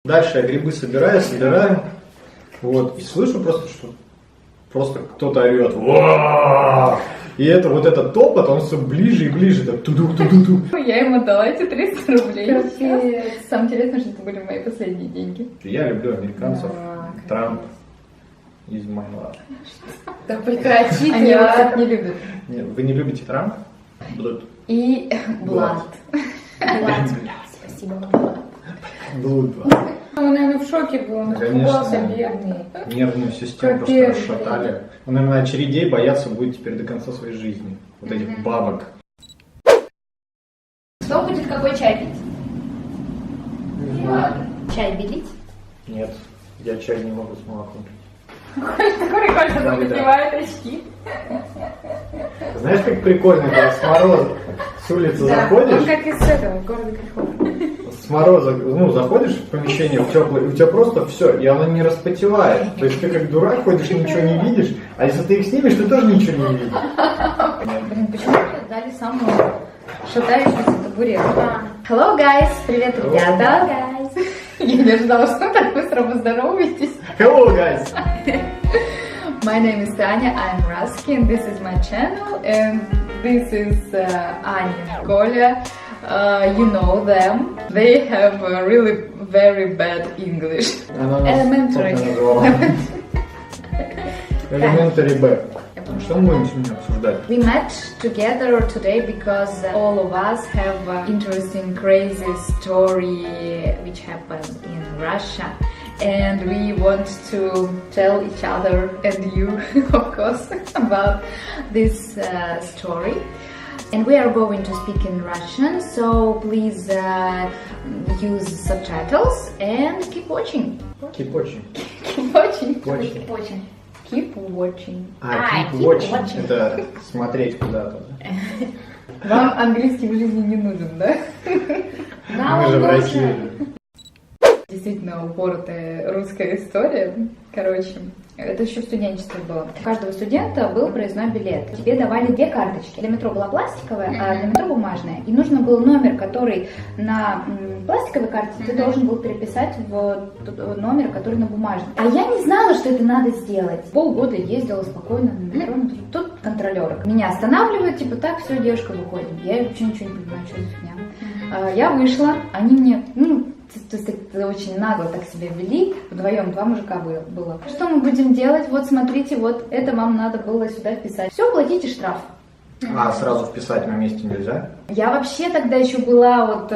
Дальше я грибы собираю. Вот, и слышу просто, что просто кто-то орет. Ва! И это вот этот топот, он все ближе и ближе. Так, туду-туду-ту. Я ему отдала эти 300 рублей. Самое интересное, что это были мои последние деньги. Я люблю американцев. Трамп из my life. Да прекрати. Они его, кстати, не любят. Нет, вы не любите Трамп? Блуд. И Блад. Спасибо. Блуд. Он, наверное, в шоке был, он испугался, бедный. Нервную систему просто расшатали. Он, наверное, очередей бояться будет теперь до конца своей жизни. Вот этих бабок. Кто будет какой чай пить? Не знаю. Чай белить? Нет, я чай не могу с молоком пить. Такой прикольно, что он надевает очки. Знаешь, как прикольно, когда с мороза с улицы Он заходишь, как из этого, города грехов. с мороза, заходишь в помещение в теплое, и у тебя просто все, и оно не распотевает. То есть ты как дурак ходишь, ничего не видишь, а если ты их снимешь, ты тоже ничего не видишь. Блин, почему мне дали самую шатающуюся табуретку? Hello, guys! Привет, ребята! Guys. Я не ожидала, что так быстро вы здороваетесь. Hello, guys! My name is Tanya, I'm Rusky, and this is my channel, and this is Anya and Kolya. You know them. They have really very bad English. Elementary. Elementary B. Что мы будем сегодня обсуждать? We met together today because all of us have an interesting, crazy story which happened in Russia. And we want to tell each other and you, of course, about this story. And we are going to speak in Russian, so please use subtitles and keep watching. Keep watching. Keep watching. Watching. Очень. Keep watching. Keep watching. Это смотреть куда-то. Вам английский в жизни не нужен, да? Мы же в России. Действительно упоротая русская история. Короче, это еще в студенчестве было. У каждого студента был проездной билет. Тебе давали 2 карточки. Для метро была пластиковая, а для метро бумажная. И нужно был номер, который на пластиковой карте, ты должен был переписать в номер, который на бумажной. А я не знала, что это надо сделать. Полгода ездила спокойно на метро. Тут контролеры меня останавливают, типа, так, все, девушка, выходим. Я вообще ничего не понимаю, что за фигня. Я вышла, они мне, то есть это очень нагло так себя вели, вдвоем 2 мужика было. Что мы будем делать? Вот смотрите, вот это вам надо было сюда вписать. Все, платите штраф. А сразу вписать на месте нельзя? Я вообще тогда еще была вот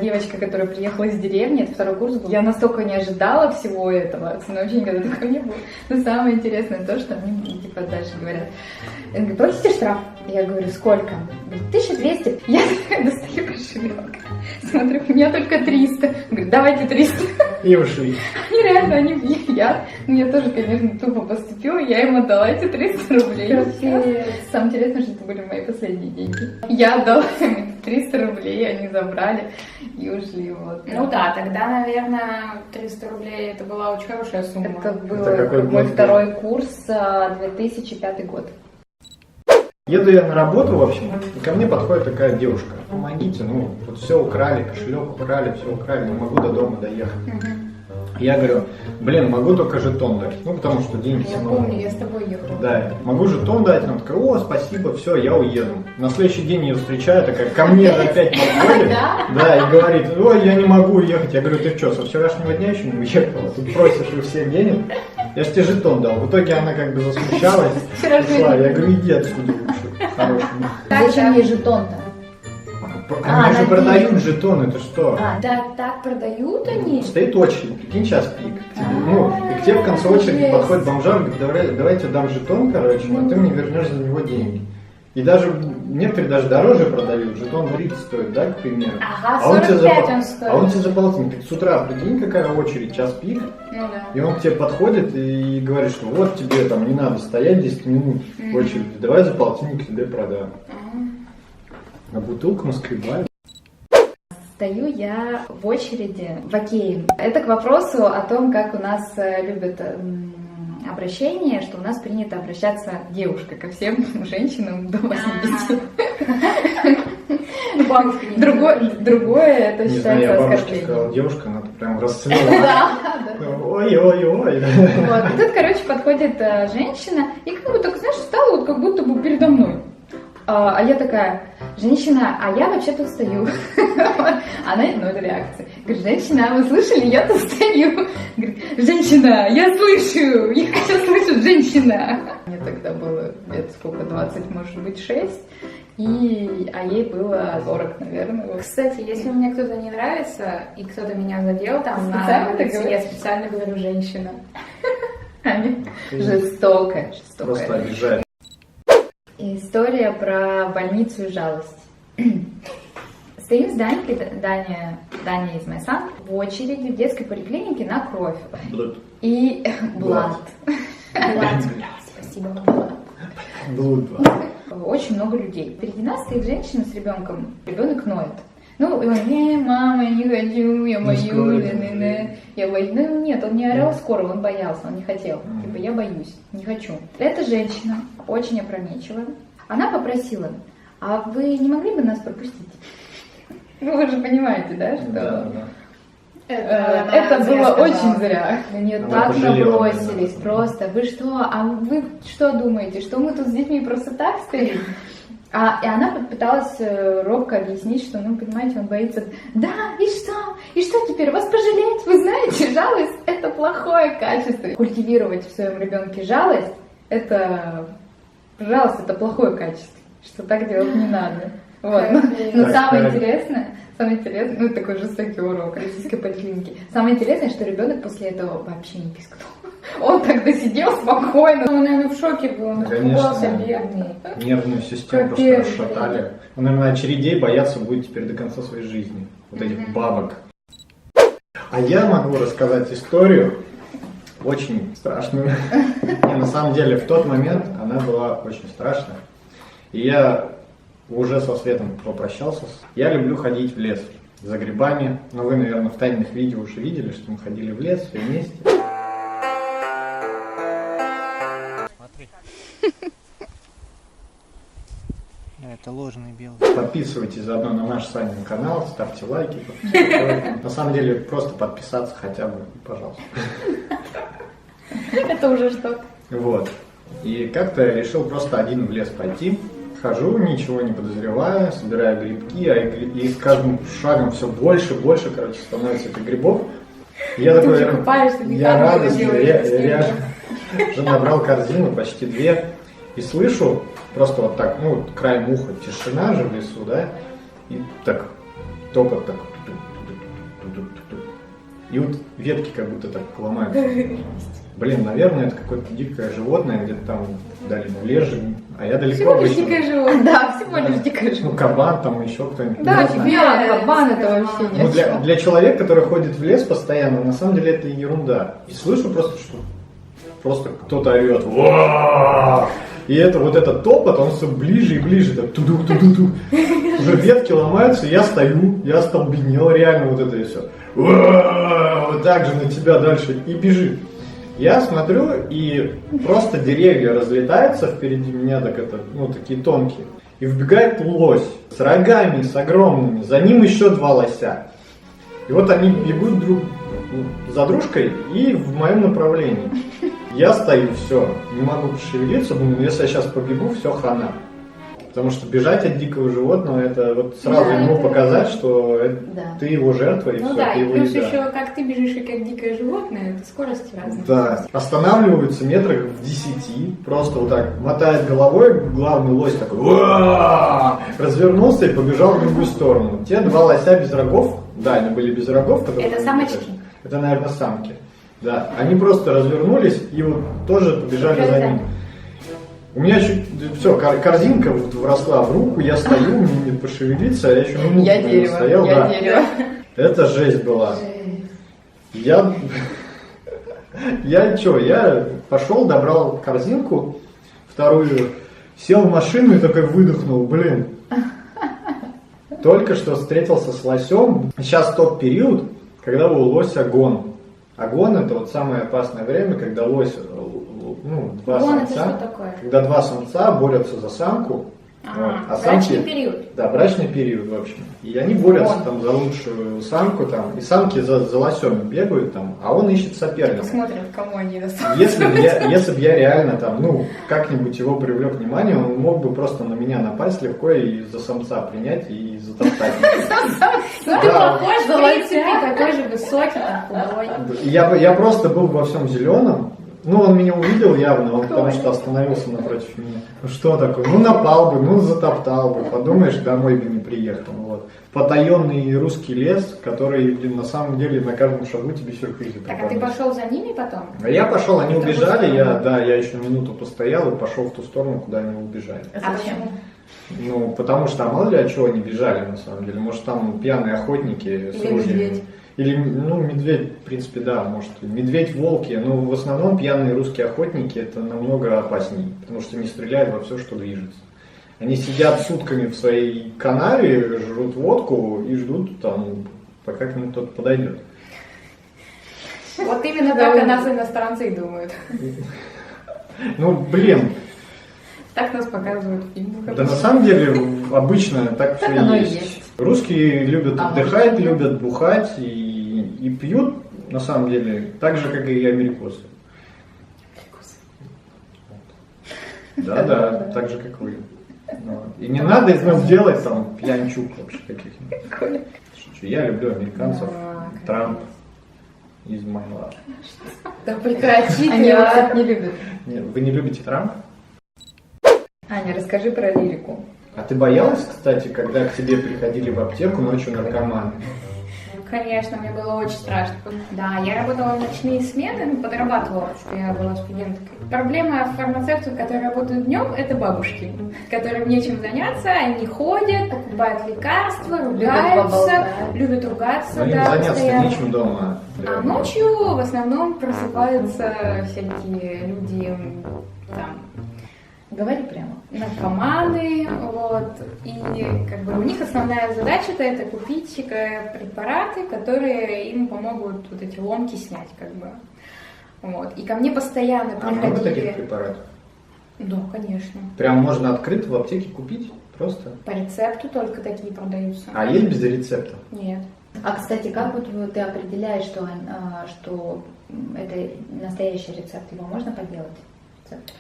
девочка, которая приехала из деревни, это 2-й курс был. Я настолько не ожидала всего этого, со мной вообще никогда такого не было. Но самое интересное то, что они типа дальше говорят. Он говорит, платите штраф? Я говорю, сколько? Говорит, 1200. Я достаю кошелек, смотрю, у меня только 300. Говорит, давайте 300. И ушли. Они реально, я тоже, конечно, тупо поступила, я им отдала эти 300 рублей. Самое интересное, что это были мои последние деньги. Я отдала им 300 рублей, они забрали и ушли. Вот. Ну да, тогда, наверное, 300 рублей это была очень хорошая сумма. Это был мой 2-й курс, 2005 год. Еду я на работу, в общем, и ко мне подходит такая девушка. Помогите, вот все украли, кошелек украли, все украли, не могу до дома доехать. Я говорю, могу только жетон дать, потому что деньги все равно. Я помню, я с тобой ехала. Да, могу жетон дать, она такая, о, спасибо, все, я уеду. На следующий день ее встречаю, такая, ко мне опять подходит, да, и говорит, ой, я не могу уехать. Я говорю, ты что, со вчерашнего дня еще не уехала? Тут просишь у всех денег, я же тебе жетон дал. В итоге она как бы засмущалась, ушла. Я говорю, иди отсюда лучше, хороший. Зачем ей жетон-то? Они же продают жетоны, ты что? Так продают они? Стоит очередь, прикинь, час пик. И к тебе в конце очереди подходит бомжар, говорит, давайте дам жетон, короче, а ты мне вернешь за него деньги. И даже некоторые даже дороже продают, жетон в Риц стоит, да, к примеру. Ага, 45 он стоит. А он тебе за полтинник. С утра, прикинь, какая очередь, час пик. Ну да. И он к тебе подходит и говорит, что вот тебе там не надо стоять 10 минут в очереди, давай за полтинник тебе продам. А бутылку наскребаю. Стою я в очереди в Окее. Это к вопросу о том, как у нас любят обращение, что у нас принято обращаться девушка ко всем женщинам до 80. Бабушка не Другое это Не знаю, я считается бабушке оскорблением. сказал, девушка, она прям расцвела. Да, да. Ой-ой-ой. Вот. И тут, короче, подходит женщина и как бы так, знаешь, встала вот как будто бы передо мной. А я такая, женщина, а я вообще-то стою. Она, ну это реакция. Говорит, женщина, вы слышали, я тут стою. Говорит, женщина, я слышу, я хочу слышать, женщина. Мне тогда было лет сколько, 20, может быть, 6. А ей было 40, наверное. Вот. Кстати, если мне кто-то не нравится, и кто-то меня задел, там, Специально на ты улице, говоришь? я специально говорю женщина. Жестокая, Просто жестокая. обижает. История про больницу и жалость. Стоим с Данькой, Даня из Майсан, в очереди в детской поликлинике на кровь. Блуд. И Блант. Спасибо. Блуд. Очень много людей. Впереди нас стоит женщина с ребенком. Ребенок ноет. Ну, и он, не, мама, я не хочу, я боюсь, я боюсь. Ну, нет, он не орал скоро, он боялся, он не хотел. Типа, я боюсь, не хочу. Эта женщина, очень опрометчивая, она попросила, а вы не могли бы нас пропустить? Ну, вы же понимаете, да, что... Да, да. Это было очень зря. На нее Она так пожалела, набросились, просто. Вы что? А вы что думаете, что мы тут с детьми просто так стоим? И она попыталась робко объяснить, что, ну, понимаете, он боится. Да, и что? И что теперь? Вас пожалеть? Вы знаете, жалость – это плохое качество. Культивировать в своем ребенке жалость – это, пожалуйста, это плохое качество. Что так делать не надо. Вот. Но самое интересное, ну, такой жестокий урок российской поликлиники. Самое интересное, что ребенок после этого вообще не пискнул. Он тогда сидел спокойно. Он, наверное, в шоке был, он испугался, бедный. Нервную систему просто расшатали. Он, наверное, очередей бояться будет теперь до конца своей жизни. Вот этих бабок. А я могу рассказать историю очень страшную. И на самом деле в тот момент она была очень страшная. И я уже со Светом попрощался. Я люблю ходить в лес за грибами. Но вы, наверное, в тайных видео уже видели, что мы ходили в лес все вместе. Это ложный белый. Подписывайтесь заодно на наш с вами канал, ставьте лайки. На самом деле, просто подписаться хотя бы, пожалуйста. Это уже что-то. Вот. И как-то я решил просто один в лес пойти. Хожу, ничего не подозревая, собираю грибки, и с каждым шагом все больше, короче, становится этих грибов. Я такой, я радостный, я уже набрал корзину, почти 2, и слышу просто вот так, ну, краем уха, тишина же в лесу, да, и так, топот так, и вот ветки как будто так ломаются. Блин, наверное, это какое-то дикое животное, где-то там вдали в лес, а я далеко Всего лишь обычно. дикое животное. Да, всего лишь дикое Ну, животное. кабан там, еще кто-нибудь. Да, Не знаю. тебе кабан это вообще Ну, нет. для человека, который ходит в лес постоянно, на самом деле это ерунда. И слышу просто, что просто кто-то орет. «Ва!» И это вот этот топот, он все ближе и ближе, так туду-туду-ту. Уже ветки ломаются, я стою, я остолбенел реально вот это и все. «Ва!» Вот так же на тебя дальше и бежит. Я смотрю, и просто деревья разлетаются впереди меня, так это, ну, такие тонкие. И вбегает лось с рогами, с огромными, за ним еще 2 лося. И вот они бегут друг за дружкой и в моем направлении. Я стою, все, не могу пошевелиться, думаю, если я сейчас побегу, все хана. Потому что бежать от дикого животного, это вот сразу Да, ему это- показать, что Да. ты его жертва, и Ну все, да, ты и его плюс еда. еще, как ты бежишь, как дикое животное, это скорости разные. Да, останавливаются метрах в 10, просто вот так мотает головой, главный лось такой, «Уа!» развернулся и побежал в другую сторону. Те 2 лося без рогов, да, они были без рогов. которые Это были самочки. бежать. Это, наверное, самки. Да, они просто развернулись и вот тоже побежали за ним. У меня чуть, все, корзинка вот вросла в руку, я стою, мне не пошевелиться, я еще минуту Я наверное, дерево, стоял, я да. дерево. Это жесть была. Я пошел, добрал корзинку, вторую, сел в машину и такой выдохнул, блин. Только что встретился с лосем. Сейчас тот период, когда у лося гон. А гон это вот самое опасное время, когда лось, ну, 2 Гон это самца, что такое? когда 2 самца борются за самку. Вот. Брачный период. Да, брачный период, в общем. И они борются там за лучшую самку, там, и самки за лосем бегают там, а он ищет соперника. Посмотрим, кому они достанутся. Если бы я реально там, ну, как-нибудь его привлек внимание, он мог бы просто на меня напасть легко и за самца принять и затоптать. Ну, ты похож, в принципе, такой же высокий, худой. Я просто был во всем зеленом. Ну, он меня увидел явно, он потому что остановился напротив меня. Ну, что такое? Ну, напал бы, ну, затоптал бы, подумаешь, домой бы не приехал. Вот. Потаенный русский лес, который, блин, на самом деле на каждом шагу тебе сюрпризы Так, а ты пошел за ними потом? А я пошел, они убежали, я еще минуту постоял и пошел в ту сторону, куда они убежали. А почему? Ну, потому что, а мало ли от чего они бежали, на самом деле. Может, там пьяные охотники с ружьями. Медведь. Или, ну, медведь, в принципе, да, может, медведь, волки, но в основном пьяные русские охотники это намного опаснее, потому что они стреляют во все, что движется. Они сидят сутками в своей канаве, жрут водку и ждут там, пока к ним кто-то подойдет. Вот именно так о нас иностранцы и думают. Ну, блин. Так нас показывают в фильмах. Да на самом деле обычно так все и есть. Русские любят отдыхать, любят бухать и пьют, на самом деле, так же, как и америкосы. Да, так же, как вы. И не надо из нас делать там пьянчук вообще каких-нибудь. Я люблю американцев. Трамп из my life. Да прекрати, Они его, кстати, не любят. Нет, вы не любите Трампа? Аня, расскажи про лирику. А ты боялась, кстати, когда к тебе приходили в аптеку ночью наркоманы? Конечно, мне было очень страшно. Да, я работала в ночные смены, подрабатывала, что я была студенткой. Проблема фармацевтов, которые работают днем, это бабушки, которым нечем заняться, они ходят, покупают лекарства, ругаются, любят ругаться. Ну, им да, заняться постоянно. нечем дома. А ночью в основном просыпаются всякие люди, там, Говори прямо. наркоманы, вот, и как бы у них основная задача-то это купить препараты, которые им помогут вот эти ломки снять, как бы, вот, и ко мне постоянно А много таких приходили... препаратов? Да, конечно. Прям можно открыто в аптеке купить? Просто? По рецепту только такие продаются. А есть без рецепта? Нет. А, кстати, как вот ты определяешь, что это настоящий рецепт? Его можно подделать? Рецепт?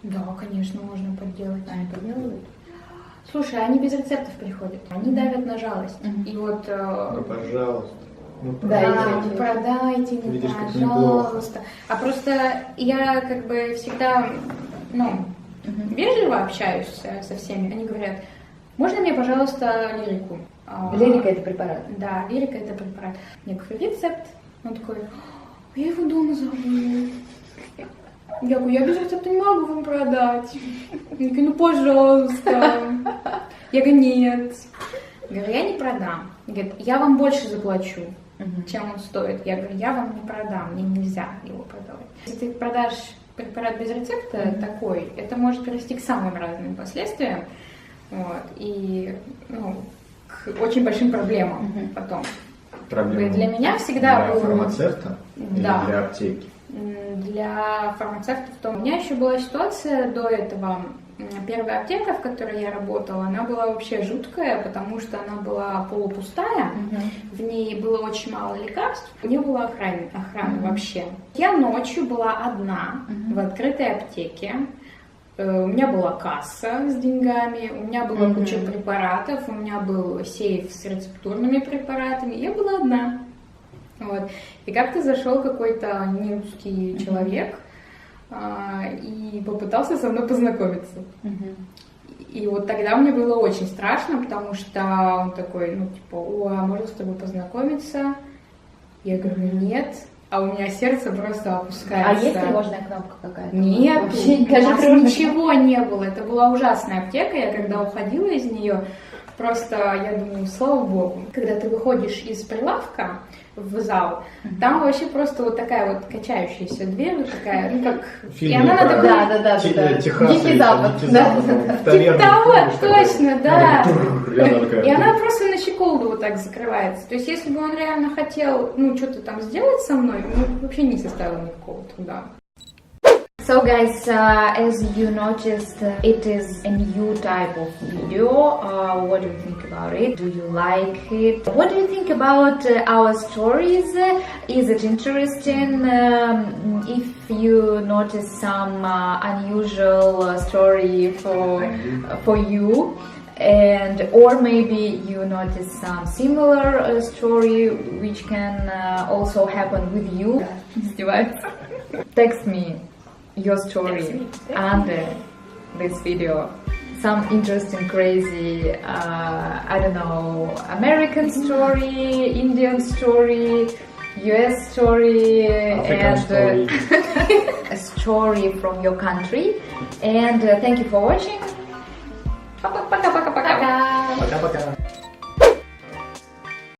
Да, конечно, можно подделать. Они подделывают? Слушай, они без рецептов приходят, они давят на жалость. И вот... Ну, пожалуйста. Ну, Да, пожалуйста. Продайте мне, Видишь, как неплохо. пожалуйста. А просто я как бы всегда, ну, вежливо общаюсь со всеми. Они говорят, можно мне, пожалуйста, лирику? Лирика это препарат. Да, лирика это препарат. Я говорю, рецепт. Он такой, я его дома забыла. Я говорю, я без рецепта не могу вам продать. Я говорю, ну пожалуйста. Я говорю, нет. Я говорю, я не продам. Говорит, я вам больше заплачу, чем он стоит. Я говорю, я вам не продам, мне нельзя его продавать. Если ты продашь препарат без рецепта такой, это может привести к самым разным последствиям. Вот, и ну, к очень большим проблемам потом. Проблема Для меня всегда для был... фармацевта Да. или для аптеки? Для фармацевтов. У меня еще была ситуация до этого. Первая аптека, в которой я работала, она была вообще жуткая, потому что она была полупустая, в ней было очень мало лекарств, не было охраны вообще. Я ночью была одна в открытой аптеке, у меня была касса с деньгами, у меня была куча препаратов, у меня был сейф с рецептурными препаратами, я была одна. Вот. И как-то зашел какой-то нерусский человек и попытался со мной познакомиться. И вот тогда мне было очень страшно, потому что он такой, ну типа, о, а можно с тобой познакомиться? Я говорю, нет. А у меня сердце просто опускается. А есть тревожная кнопка какая-то? Нет, вообще у нас ничего не было. Это была ужасная аптека. Я когда уходила из нее, просто я думаю, слава богу. Когда ты выходишь из прилавка в зал, там вообще просто вот такая вот качающаяся дверь, вот такая, ну как... И она надо было... Да. Техас Дикий или Запад. Дикий Запад. В таверне Того, ходишь такой, точно, да. такая, И она просто на щеколду вот так закрывается. То есть, если бы он реально хотел, ну, что-то там сделать со мной, ну, вообще не составило никакого труда. So guys, as you noticed, it is a new type of video. What do you think about it? Do you like it? What do you think about our stories? Is it interesting? If you notice some unusual story for you, and or maybe you notice some similar story which can also happen with you. Text me your story under this video. Some interesting, crazy, I don't know, American story, Indian story, US story, African and story. a story from your country. And thank you for watching.